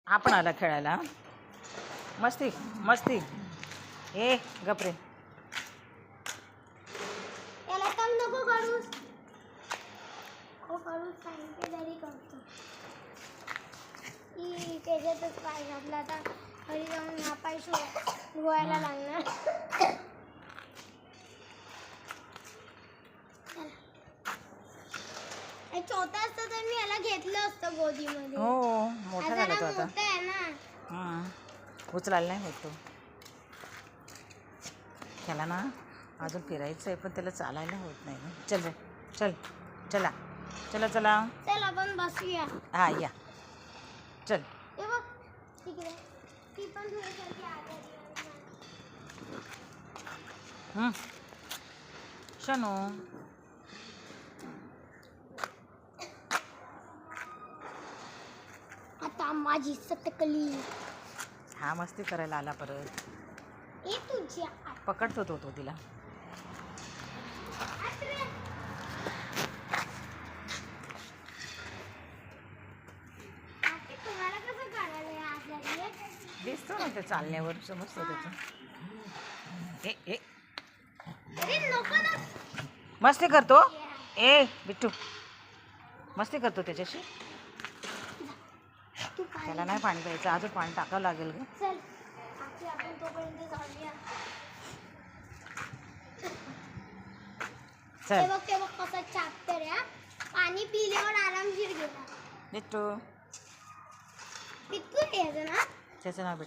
हा पण आला खेळायला. मस्ती मस्ती. ए गपरे. याला काम नको करूस. सांगते तरी करतो. की त्याच्यातच पाय घातला आता घरी जाऊन हा पाय धुवायला लागणार. छोटा असता तर मी याला घेतलं असतं गोदीमध्ये. हो मोठा झाला तो आता. मोठा आहे ना. उचलायला नाही होत तो. त्याला ना अजून फिरायचं आहे पण त्याला चालायला होत नाही. चल रे चल. चला चला चला. चल आपण बसूया. हा या चल. हे बघ तिकडे ती पण तुझ्यासारखी आजारी शनू. आता माझी सटकली. हा मस्ती करायला आला परत. ए तुझी पकडतो तो तिला. तुम्हाला कसं काढायला आजारी दिसतो ना ते चालण्यावर समजतो त्याचं. ए ए अरे नको ना. मस्ती करतो. ए बिट्टू मस्ती करतो त्याच्याशी. त्याला नाही पाणी प्यायचं. अजून पाणी टाकावं लागेल ग. चल आपण तोपर्यंत जाऊया. चल ते बघ कसं चापतर आहे. पाणी पिल्यावर आरामशीर गेला. बिट्टू. पितू यायचं ना. त्याचं नाव